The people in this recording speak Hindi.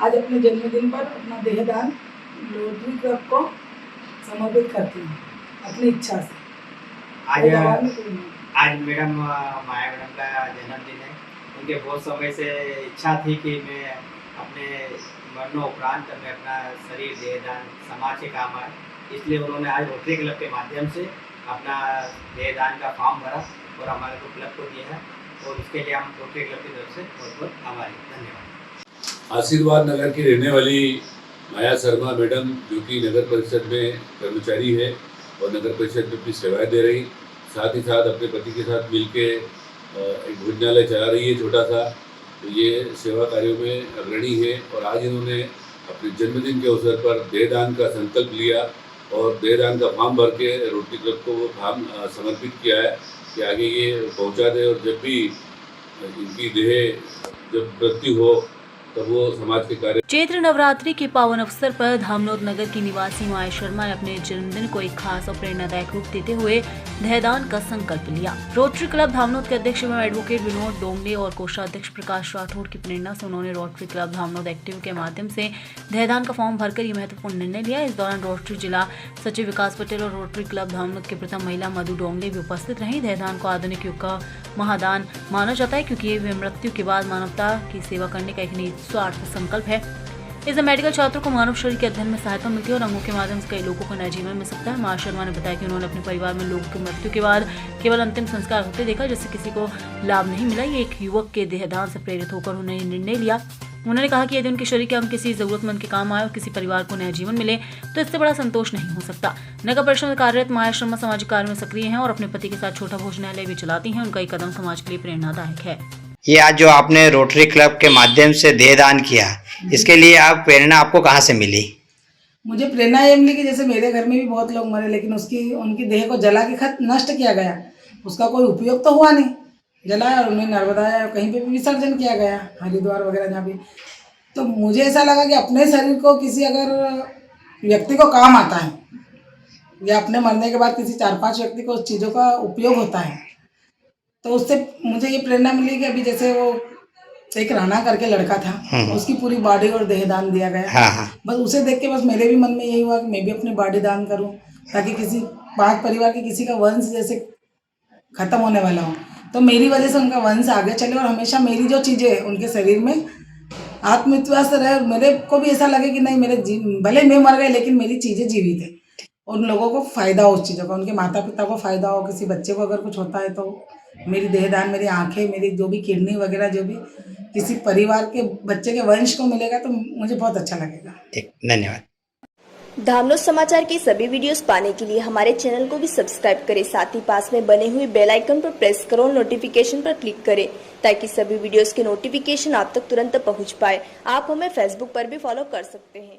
आज अपने जन्मदिन पर अपना देहदान रोटरी क्लब को समर्पित करती हूँ अपनी इच्छा से। आज मैडम माया मैडम का जन्मदिन है। उनके बहुत समय से इच्छा थी कि मैं अपने मरणोपरांत में अपना शरीर देहदान समाज के काम आए, इसलिए उन्होंने आज रोटरी क्लब के माध्यम से अपना देहदान का फॉर्म भरा और हमारे को क्लब को दिया है, और इसके लिए हम रोटरी क्लब की तरफ से बहुत बहुत आभारी। धन्यवाद। आशीर्वाद नगर की रहने वाली माया शर्मा मैडम, जो कि नगर परिषद में कर्मचारी है और नगर परिषद में अपनी सेवाएं दे रही, साथ ही साथ अपने पति के साथ मिलके एक भोजनालय चला रही है छोटा सा। तो ये सेवा कार्यों में अग्रणी है और आज इन्होंने अपने जन्मदिन के अवसर पर देहदान का संकल्प लिया और देहदान का फॉर्म भर के रोटरी क्लब को वो फॉर्म समर्पित किया है कि आगे ये पहुंचा दे, और जब भी इनकी देह जब मृत्यु हो तब वो समाज के कार्य। चैत्र नवरात्रि के पावन अवसर पर धामनोद नगर की निवासी माया शर्मा ने अपने जन्मदिन को एक खास और प्रेरणादायक रूप देते हुए देहदान का संकल्प लिया। रोटरी क्लब धामनोद के अध्यक्ष एवं एडवोकेट विनोद डोंगले और कोषाध्यक्ष प्रकाश राठौड़ की प्रेरणा से उन्होंने रोटरी क्लब धामनोद एक्टिव के माध्यम से देहदान का फॉर्म भरकर ये महत्वपूर्ण निर्णय लिया। इस दौरान रोटरी जिला सचिव विकास पटेल और रोटरी क्लब धामनोद के प्रथम महिला मधु डोंगले भी उपस्थित रही। देहदान को आधुनिक युग का महादान माना जाता है, क्योंकि ये मृत्यु के बाद मानवता की सेवा करने का एक निस्वार्थ संकल्प है। इससे मेडिकल छात्रों को मानव शरीर के अध्ययन में सहायता मिलती है और अंगों के माध्यम से कई लोगों को नया जीवन मिल सकता है। माया शर्मा ने बताया कि उन्होंने अपने परिवार में लोगों की मृत्यु के बाद केवल अंतिम संस्कार होते देखा, जिससे किसी को लाभ नहीं मिला। ये एक युवक के देहदान से प्रेरित होकर उन्होंने निर्णय लिया। उन्होंने कहा कि यदि उनके शरीर के अंग किसी जरूरतमंद के काम आए और किसी परिवार को नया जीवन मिले तो इससे बड़ा संतोष नहीं हो सकता। नगर परिषद में कार्यरत माया शर्मा सामाजिक कार्य में सक्रिय हैं और अपने पति के साथ छोटा भोजनालय भी चलाती हैं। उनका एक कदम समाज के लिए प्रेरणादायक है। ये आज जो आपने रोटरी क्लब के माध्यम से देहदान किया, इसके लिए आप प्रेरणा आपको कहाँ से मिली? मुझे प्रेरणा ये मिली कि जैसे मेरे घर में भी बहुत लोग मरे, लेकिन उनकी देह को जला के नष्ट किया गया, उसका कोई उपयोग तो हुआ नहीं। जलाया और उन्हें नर्मदा या कहीं पे भी विसर्जन किया गया, हरिद्वार वगैरह जहाँ भी। तो मुझे ऐसा लगा कि अपने शरीर को किसी अगर व्यक्ति को काम आता है या अपने मरने के बाद किसी 4-5 व्यक्ति को उस चीज़ों का उपयोग होता है, तो उससे मुझे ये प्रेरणा मिली कि अभी जैसे वो एक राणा करके लड़का था, उसकी पूरी बॉडी और देहदान दिया गया। बस उसे देख के बस मेरे भी मन में यही हुआ कि मैं भी अपनी बॉडी दान करूं, ताकि किसी 5 परिवार के किसी का वंश जैसे खत्म होने वाला हो तो मेरी वजह से उनका वंश आगे चले और हमेशा मेरी जो चीज़ें उनके शरीर में आत्मविश्वास रहे। मेरे को भी ऐसा लगे कि नहीं, मेरे भले मैं मर गए लेकिन मेरी चीज़ें जीवित है, उन लोगों को फ़ायदा हो उस चीज़ों का, उनके माता पिता को फ़ायदा हो, किसी बच्चे को अगर कुछ होता है तो मेरी देहदान, मेरी आंखें, मेरी जो भी किडनी वगैरह जो भी किसी परिवार के बच्चे के वंश को मिलेगा तो मुझे बहुत अच्छा लगेगा। धन्यवाद। धामनोद समाचार की सभी वीडियोस पाने के लिए हमारे चैनल को भी सब्सक्राइब करें, साथ ही पास में बने हुए बेल आइकन पर प्रेस करो और नोटिफिकेशन पर क्लिक करें, ताकि सभी वीडियोस के नोटिफिकेशन आप तक तुरंत पहुंच पाए। आप हमें फेसबुक पर भी फॉलो कर सकते हैं।